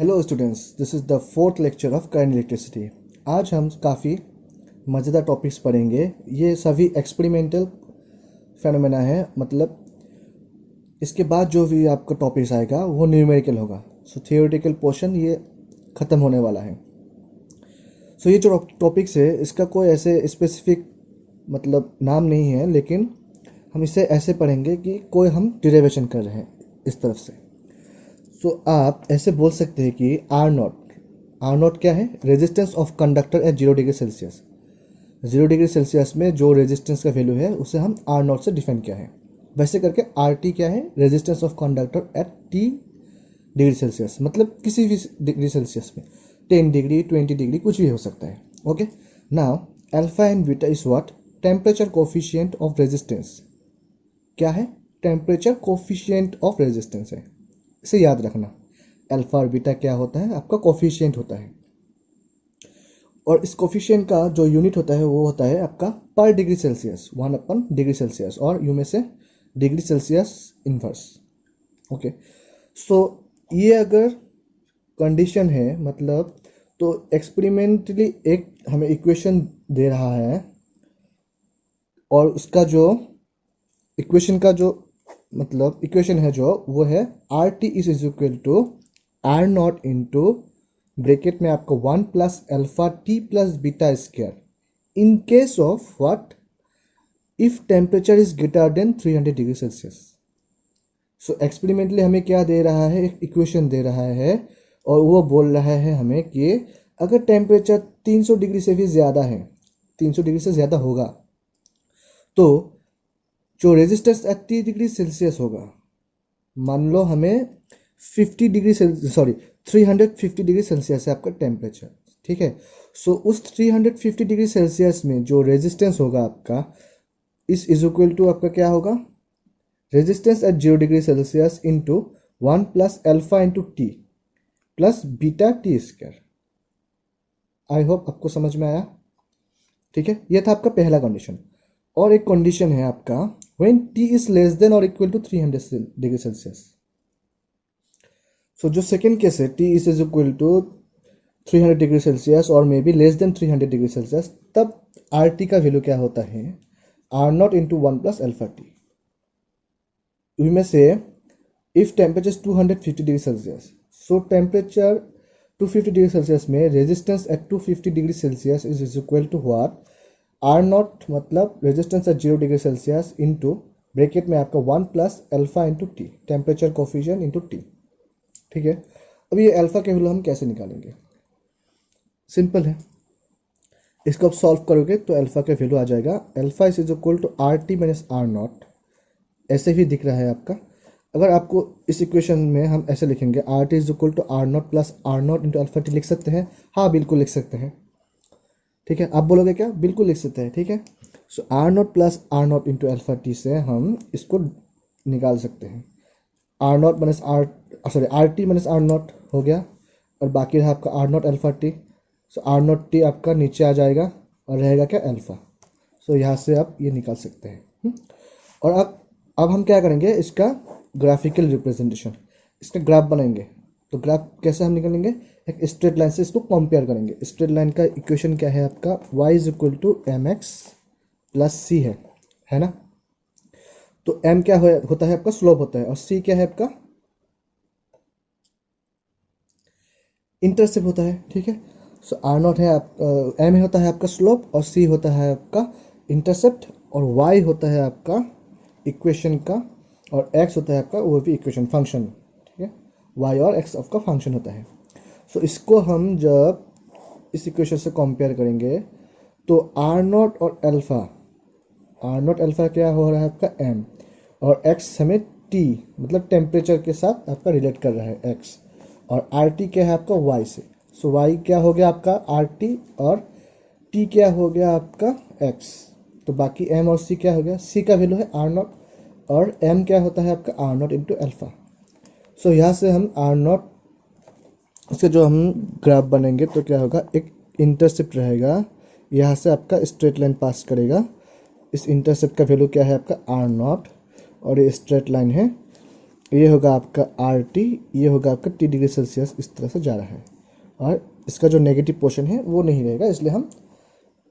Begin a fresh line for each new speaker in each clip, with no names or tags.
Hello students, this is the fourth lecture of current electricity. आज हम काफ़ी मज़ेदार टॉपिक्स पढ़ेंगे। ये सभी एक्सपेरिमेंटल फेनोमेना है, मतलब इसके बाद जो भी आपका टॉपिक्स आएगा वो न्यूमेरिकल होगा। सो थियोरेटिकल पोर्शन ये ख़त्म होने वाला है। सो ये जो टॉपिक्स है इसका कोई ऐसे स्पेसिफिक मतलब नाम नहीं है, लेकिन हम इसे ऐसे पढ़ेंगे कि कोई हम डिराइवेशन कर रहे हैं इस तरफ से। सो आप ऐसे बोल सकते हैं कि आर नॉट क्या है? Resistance of conductor at 0 degree Celsius. 0 degree Celsius में जो रेजिस्टेंस का वैल्यू है उसे हम आर नॉट से डिफाइन किया है। वैसे करके आर टी क्या है? Resistance of conductor at T degree Celsius, मतलब किसी भी डिग्री सेल्सियस में 10 डिग्री 20 डिग्री कुछ भी हो सकता है। Okay, now alpha and beta is what? Temperature coefficient of resistance. क्या है? टेम्परेचर कोफिशिएंट ऑफ रेजिस्टेंस है। इसे याद रखना। अल्फा और बीटा क्या होता है? आपका कोफिशिएंट होता है, और इस कोफिशिएंट का जो यूनिट होता है वो होता है आपका पर डिग्री सेल्सियस, 1/डिग्री सेल्सियस, और यू में से डिग्री सेल्सियस इनवर्स। ओके, सो ये अगर कंडीशन है मतलब, तो एक्सपेरिमेंटली एक हमें इक्वेशन दे रहा है, और उसका जो इक्वेशन का जो मतलब इक्वेशन है जो वो है R T is equal to R not into bracket में आपको 1 plus alpha T plus beta square in case of what? If temperature is greater than 300 degree Celsius. So experimentally हमें क्या दे रहा है? एक इक्वेशन दे रहा है, और वो बोल रहा है हमें कि अगर टेम्परेचर 300 डिग्री से भी ज़्यादा है, 300 डिग्री से ज़्यादा होगा, तो जो रेजिस्टेंस एट 30 डिग्री सेल्सियस होगा, मान लो हमें 50 degree Celsius, sorry 350 degree Celsius है आपका टेम्परेचर, ठीक है। सो उस 350 डिग्री सेल्सियस में जो रेजिस्टेंस होगा आपका, इस इज इक्वल टू आपका क्या होगा? Resistance at 0 degree Celsius into 1 plus alpha into T plus beta T square. I hope आपको समझ में आया, ठीक है। यह था आपका पहला कंडीशन। और एक कंडीशन है आपका when T is less than और equal to 300 degree Celsius. So जो सेकेंड केस है, T is equal to 300 degree Celsius और may be less than 300 degree Celsius, तब आर टी का वैल्यू क्या होता है? R not into 1 plus alpha T. में से if temperature 250 degree Celsius, so temperature 250 degree Celsius में resistance at 250 degree Celsius is equal to what? R not मतलब resistance at 0 degree Celsius into bracket में आपका 1 plus alpha into T, temperature coefficient into T, ठीक है। अब ये alpha के value हम कैसे निकालेंगे? सिंपल है, इसको आप सॉल्व करोगे तो अल्फा का वैल्यू आ जाएगा alpha is equal to R T minus R not. ऐसे भी दिख रहा है आपका। अगर आपको इस इक्वेशन में हम ऐसे लिखेंगे R T is equal to R not plus R not into alpha T, लिख सकते हैं? हाँ, बिल्कुल लिख सकते हैं, ठीक है। आप बोलोगे क्या? बिल्कुल लिख सकते हैं, ठीक है। So R not plus R not into alpha T से हम इसको निकाल सकते हैं। R naught minus R, sorry R T minus R naught हो गया, और बाकी रहा आपका R naught alpha T. So R naught T आपका नीचे आ जाएगा और रहेगा क्या? अल्फा। सो यहाँ से आप ये निकाल सकते हैं। और अब हम क्या करेंगे? इसका ग्राफिकल रिप्रेजेंटेशन, इसका ग्राफ बनाएंगे। तो ग्राफ कैसे हम निकालेंगे? एक स्ट्रेट लाइन से इसको कंपेयर करेंगे। स्ट्रेट लाइन का इक्वेशन क्या है आपका? y is equal to M X plus C है ना। तो m क्या होता है आपका? स्लोप होता है, और c क्या है आपका? इंटरसेप्ट होता है, ठीक है। सो आर नॉट है m होता है आपका स्लोप, और c होता है आपका इंटरसेप्ट, और y होता है आपका इक्वेशन का, और x होता है आपका वो भी इक्वेशन फंक्शन, ठीक है। y और x आपका फंक्शन होता है। सो इसको हम जब इस इक्वेशन से कंपेयर करेंगे तो आर नॉट और अल्फा, आर नॉट अल्फा क्या हो रहा है आपका? m, और x हमें t मतलब टेम्परेचर के साथ आपका रिलेट कर रहा है x, और आर टी क्या है आपका? y से। सो y क्या हो गया आपका? आर टी, और t क्या हो गया आपका? x। तो बाकी m और c क्या हो गया? c का वैल्यू है आर नॉट, और m क्या होता है आपका? R not into alpha. So यहाँ से हम आर नॉट, इसके जो हम ग्राफ बनेंगे तो क्या होगा? एक इंटरसेप्ट रहेगा, यहाँ से आपका स्ट्रेट लाइन पास करेगा। इस इंटरसेप्ट का वैल्यू क्या है आपका? आर नॉट, और ये स्ट्रेट लाइन है, ये होगा आपका RT, ये होगा आपका T डिग्री सेल्सियस, इस तरह से जा रहा है। और इसका जो नेगेटिव पोर्शन है वो नहीं रहेगा, इसलिए हम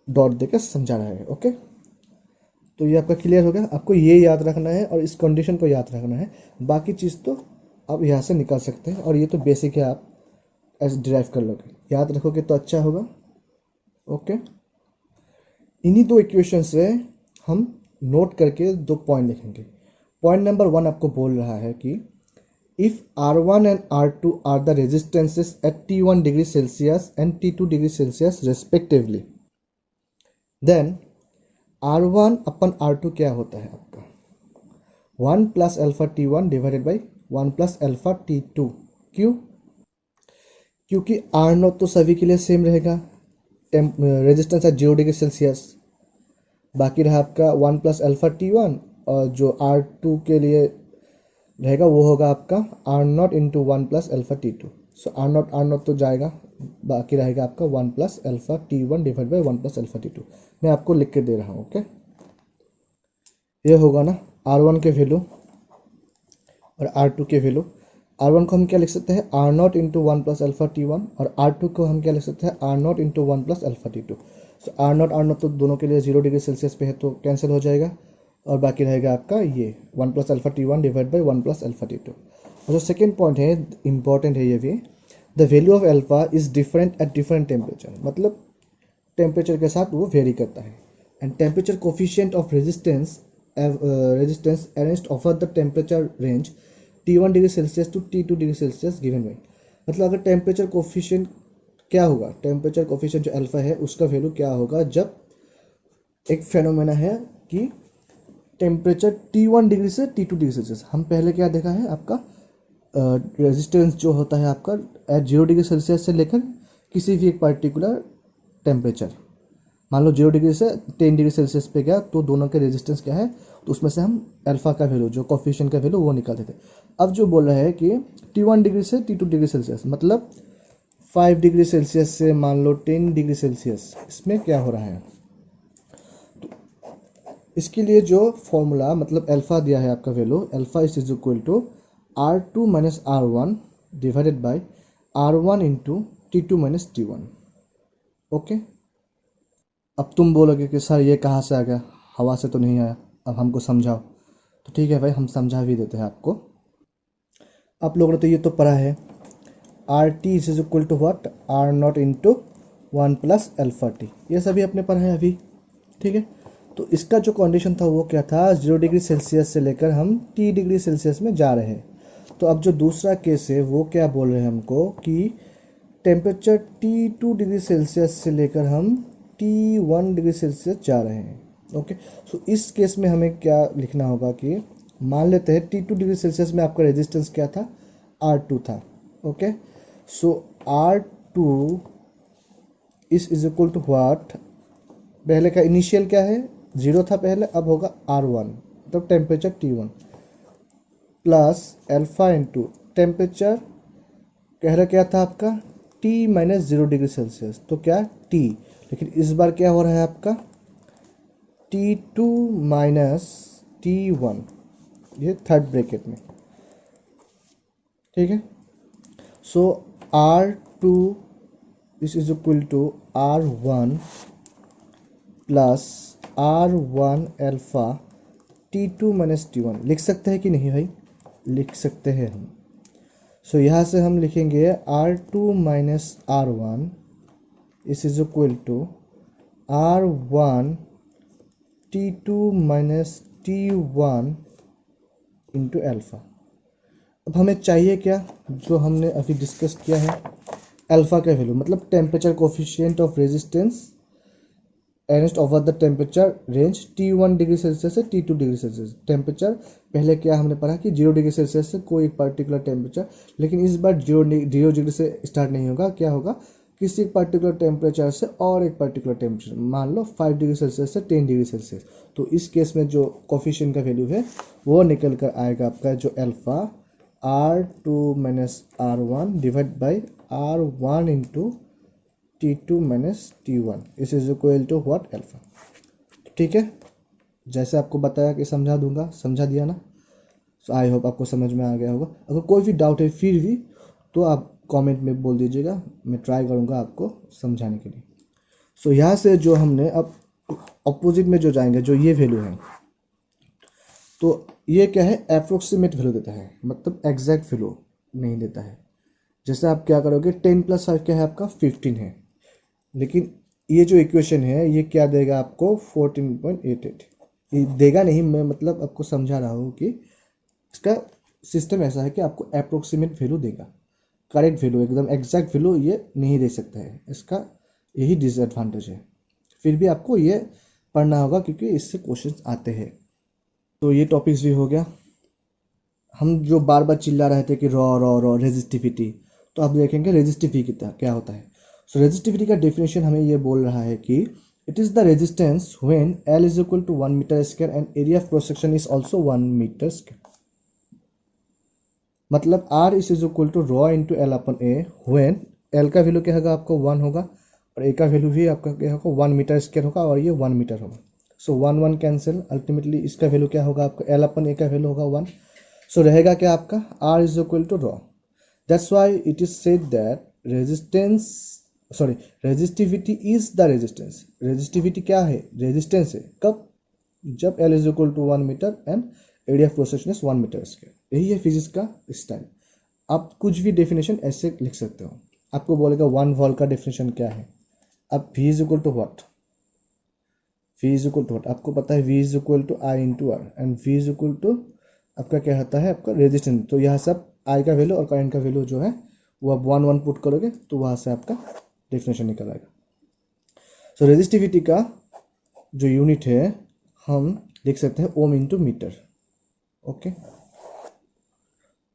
डॉट देकर समझा रहे हैं। ओके, तो ये आपका क्लियर हो गया। आपको ये याद रखना है और इस कंडीशन को याद रखना है, बाकी चीज़ तो आप यहाँ से निकाल सकते हैं, और ये तो बेसिक है, आप ऐसे डिराइव कर लोगे, याद रखोगे तो अच्छा होगा। ओके, इन्हीं दो इक्वेशन से हम नोट करके दो पॉइंट लिखेंगे। पॉइंट नंबर 1 आपको बोल रहा है कि if R1 and R2 are the resistances at T1 degree Celsius and T2 degree Celsius respectively, then R1 upon R2 क्या होता है आपका 1 plus alpha T1 divided by 1 plus alpha T2। क्यों? क्योंकि R0 तो सभी के लिए सेम रहेगा, रेजिस्टेंस है 0 डिग्री सेल्सियस। बाकी रहा आपका 1 प्लस अल्फा T1, और जो R2 के लिए रहेगा वो होगा आपका R0 into 1 plus alpha T2। सो R0 तो जाएगा, बाकी रहेगा आपका 1 plus alpha T1 divide by 1 plus alpha T2। मैं आपको लिख के दे रहा हूँ। ओके, ये होगा ना R1 के वैल्यू और R2 के वैल्यू। R1 को हम क्या लिख सकते हैं R0 into 1 plus alpha T1, और R2 को हम क्या लिख सकते हैं R0 into 1 plus alpha T2। सो R0 तो दोनों के लिए 0 डिग्री सेल्सियस पे है तो कैंसिल हो जाएगा, और बाकी रहेगा आपका ये 1 plus alpha T1 divide by 1 plus alpha T2। और जो सेकेंड पॉइंट है इंपॉर्टेंट है ये भी, the value of alpha is different at different temperature, मतलब टेम्परेचर के साथ वो वेरी करता है। And temperature coefficient of resistance arranged over the temperature range T1 degree Celsius to T2 degree Celsius given by, मतलब अगर टेम्परेचर कोफिशिएंट क्या होगा, टेम्परेचर कोफिशिएंट जो अल्फा है उसका वैल्यू क्या होगा जब एक फेनोमेना है कि टेम्परेचर T1 डिग्री से T2 डिग्री सेल्सियस। हम पहले क्या देखा है आपका रेजिस्टेंस जो होता है आपका एट 0 डिग्री सेल्सियस से लेकर किसी भी एक पर्टिकुलर टेम्परेचर, मान लो 0 डिग्री से 10 डिग्री सेल्सियस पे गया तो दोनों के रेजिस्टेंस क्या है, तो उसमें से हम अल्फा का वैल्यू जो कोफिशिएंट का वैल्यू वो निकालते थे। अब जो बोल रहा है कि T1 डिग्री से T2 डिग्री सेल्सियस, मतलब 5 डिग्री सेल्सियस से मान लो 10 डिग्री सेल्सियस, इसमें क्या हो रहा है, तो इसके लिए जो फॉर्मूला मतलब अल्फा दिया है आपका value, alpha is equal to R2 minus R1 divided by R1 into T2 minus T1। Okay, अब तुम बोलोगे कि सर ये कहाँ से आ गया, हवा से तो नहीं आया, अब हमको समझाओ। तो ठीक है भाई, हम समझा भी देते हैं आपको। आप लोगों ने तो ये तो पढ़ा है RT is equal to what R0 into 1 plus alpha T, ये सभी आपने पढ़ा है अभी। ठीक है, तो इसका जो कंडीशन था वो क्या था, 0 डिग्री सेल्सियस से लेकर हम T डिग्री सेल्सियस में जा रहे हैं। तो अब जो दूसरा केस है वो क्या बोल रहे हैं हमको कि टेम्परेचर T2 डिग्री सेल्सियस से लेकर हम T1 डिग्री सेल्सियस जा रहे हैं। ओके, सो इस केस में हमें क्या लिखना होगा कि मान लेते हैं T2 डिग्री सेल्सियस में आपका रेजिस्टेंस क्या था, R2 था। Okay, so R2 is equal to what, पहले का इनिशियल क्या है 0 था पहले, अब होगा R1 मतलब temperature T1 plus alpha into temperature कह रहा क्या था आपका T माइनस 0 डिग्री सेल्सियस, तो क्या T, लेकिन इस बार क्या हो रहा है आपका T2 माइनस T1, ये थर्ड ब्रैकेट में। ठीक है, so R2 is equal to R1 plus R1 alpha T2 minus T1। लिख सकते हैं कि नहीं भाई, लिख सकते हैं हम। सो यहाँ से हम लिखेंगे R2 minus R1 is equal to R1 T2 minus T1 into alpha. अब हमें चाहिए क्या, जो हमने अभी डिस्कस किया है अल्फ़ा का वैल्यू, मतलब temperature coefficient of resistance arranged over the temperature range T1 degree Celsius से T2 डिग्री सेल्सियस। टेम्परेचर पहले क्या हमने पढ़ा कि 0 डिग्री सेल्सियस से कोई एक पर्टिकुलर टेम्परेचर, लेकिन इस बार 0 डिग्री से स्टार्ट नहीं होगा, क्या होगा किसी पर्टिकुलर टेम्परेचर से और एक पर्टिकुलर टेम्परेचर, मान लो 5 डिग्री सेल्सियस से 10 डिग्री सेल्सियस। तो इस केस में जो कोफिशिएंट का वैल्यू है वो निकल कर आएगा आपका जो alpha R2 minus R1 divide by R1 into T2 minus T1 is equal to what alpha. ठीक है, जैसे आपको बताया कि समझा दूंगा, समझा दिया ना। सो आई होप आपको समझ में आ गया होगा। अगर कोई भी डाउट है फिर भी तो आप कमेंट में बोल दीजिएगा, मैं ट्राई करूँगा आपको समझाने के लिए। सो यहाँ से जो हमने अब अपोजिट में जो जाएंगे, जो ये वैल्यू है, तो ये क्या है, अप्रोक्सीमेट वैल्यू देता है, मतलब एग्जैक्ट वैल्यू नहीं देता है। जैसे आप क्या करोगे, 10 + 5 क्या है आपका 15 है, लेकिन ये जो इक्वेशन है ये क्या देगा आपको 14.88। ये देगा नहीं, मैं मतलब आपको समझा रहा हूँ कि इसका सिस्टम ऐसा है कि आपको अप्रोक्सीमेट वैल्यू देगा, करेक्ट वैल्यू एकदम एग्जैक्ट वैल्यू ये नहीं दे सकता है। इसका यही डिसएडवांटेज है। फिर भी आपको ये पढ़ना होगा क्योंकि इससे क्वेश्चन आते हैं। तो ये टॉपिक्स भी हो गया। हम जो बार बार चिल्ला रहे थे कि रॉ रेजिस्टिविटी, तो आप देखेंगे रेजिस्टिविटी क्या होता है। सो रेजिस्टिविटी का डेफिनेशन हमें ये बोल रहा है कि it is the resistance when L is equal to 1 metre square and area of cross section is also 1 metre square. मतलब R is equal to rho into L upon A, when L का value क्या होगा आपको 1 होगा और A का value भी आपका क्या होगा 1 मीटर स्क्वायर होगा और ये 1 मीटर होगा। सो 1 1 कैंसिल, अल्टीमेटली इसका वैल्यू क्या होगा आपका L अपन ए का वैल्यू होगा 1। सो रहेगा क्या आपका R is equal to rho. That's why it is said that resistivity is the resistance. Resistivity क्या है, रेजिस्टेंस है। कब, जब L is equal to 1 metre and area of cross section is 1 metre square. यही है फिजिक्स का style. आप कुछ भी डेफिनेशन ऐसे लिख सकते हो। आपको बोलेगा 1 वॉल्ट का डेफिनेशन क्या है, अब V is equal to what, V is equal to what, आपको पता है V is equal to I into R and V is equal to आपका क्या होता है आपका रेजिस्टेंस। तो यहाँ से आप I का वैल्यू और करंट का वैल्यू जो है वो आप 1 1 पुट करोगे तो वहाँ से आपका डेफिनेशन निकल आएगा। सो रेजिस्टिविटी का जो यूनिट है हम लिख सकते हैं ohm into metre. Okay,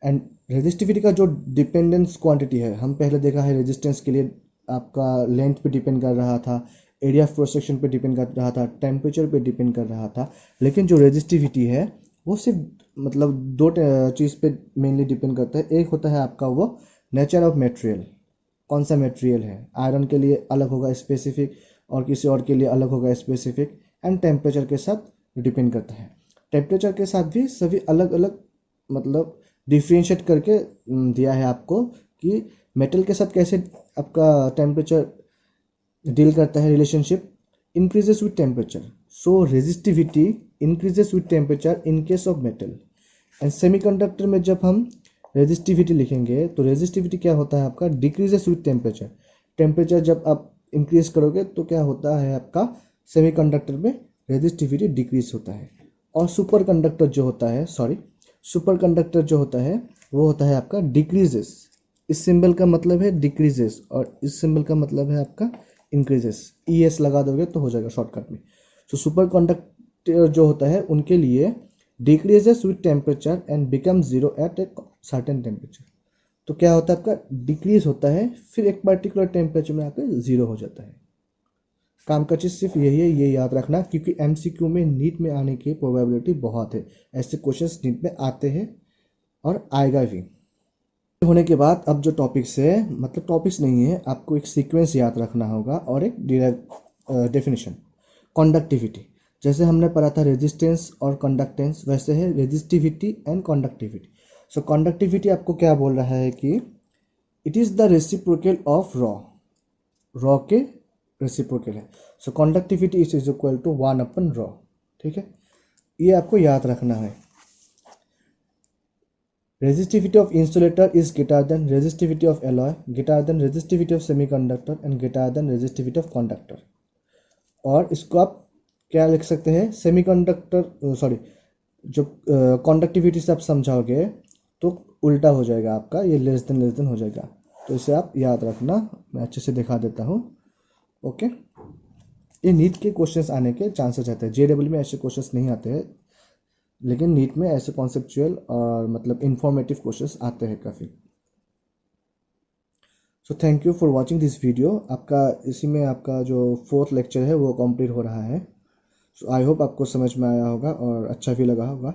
and resistivity का जो डिपेंडेंस क्वांटिटी है, हम पहले देखा है रेजिस्टेंस के लिए आपका लेंथ पे डिपेंड कर रहा था, एरिया ऑफ क्रॉस सेक्शन पे डिपेंड कर रहा था, टेम्परेचर पे डिपेंड कर रहा था। लेकिन जो रेजिस्टिविटी है वो सिर्फ मतलब दो चीज़ पे मेनली डिपेंड करता है। एक होता है आपका वो नेचर ऑफ मटेरियल, कौन सा मटेरियल है, आयरन के लिए अलग होगा स्पेसिफिक और किसी और के लिए अलग होगा स्पेसिफिक, एंड टेम्परेचर के साथ डिपेंड करता है। टेम्परेचर के साथ भी सभी अलग अलग मतलब डिफ्रेंशिएट करके दिया है आपको कि मेटल के साथ कैसे आपका टेम्परेचर डील करता है, relationship increases with temperature. So resistivity increases with temperature in case of metal. And semiconductor में जब हम रेजिस्टिविटी लिखेंगे तो रेजिस्टिविटी क्या होता है आपका डिक्रीजेस विथ टेम्परेचर। टेम्परेचर जब आप इंक्रीज करोगे तो क्या होता है आपका सेमीकंडक्टर में रेजिस्टिविटी डिक्रीज होता है। और सुपर कंडक्टर जो होता है सुपर कंडक्टर जो होता है वो होता है आपका डिक्रीजेस। इस सिंबल का मतलब है डिक्रीजेस और इस सिंबल का मतलब है आपका इंक्रीजेस। ES लगा दोगे तो हो जाएगा शॉर्टकट में। सो सुपर कंडक्टर जो होता है उनके लिए decreases with temperature and become zero at a certain temperature. तो क्या होता है आपका डिक्रीज होता है फिर एक पर्टिकुलर टेम्परेचर में आकर जीरो हो जाता है। काम का चीज़ सिर्फ यही है, ये याद रखना, क्योंकि MCQ में नीट में आने की प्रोबेबिलिटी बहुत है। ऐसे क्वेश्चंस नीट में आते हैं और आएगा भी। होने के बाद अब जो टॉपिक्स है, मतलब टॉपिक्स नहीं है, आपको एक सीक्वेंस याद रखना होगा और एक डेफिनेशन। कंडक्टिविटी, जैसे हमने पढ़ा था रेजिस्टेंस और कंडक्टेंस, वैसे है resistivity and conductivity. So conductivity आपको क्या बोल रहा है कि it is the reciprocal of rho के रेसिप्रोकल है। So conductivity is equal to 1 upon rho. ठीक है, ये आपको याद रखना है। Resistivity of insulator is greater than resistivity of alloy, greater than resistivity of semiconductor and greater than resistivity of conductor। और इसको आप क्या लिख सकते हैं, सेमीकंडक्टर जो कंडक्टिविटी से आप समझाओगे तो उल्टा हो जाएगा आपका, ये लेस देन हो जाएगा। तो इसे आप याद रखना, मैं अच्छे से दिखा देता हूँ। ओके, ये नीट के क्वेश्चंस आने के चांसेस रहते हैं। JEE में ऐसे क्वेश्चंस नहीं आते हैं, लेकिन नीट में ऐसे कॉन्सेप्चुअल और मतलब इंफॉर्मेटिव क्वेश्चंस आते हैं काफ़ी। So thank you for watching this video. आपका इसी में आपका जो 4th लेक्चर है वो कंप्लीट हो रहा है। सो आई होप आपको समझ में आया होगा और अच्छा भी लगा होगा।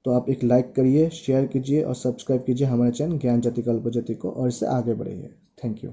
तो आप एक लाइक करिए, शेयर कीजिए और सब्सक्राइब कीजिए हमारे चैनल ज्ञान ज्योति कल्प ज्योति को, और इससे आगे बढ़िए। Thank you.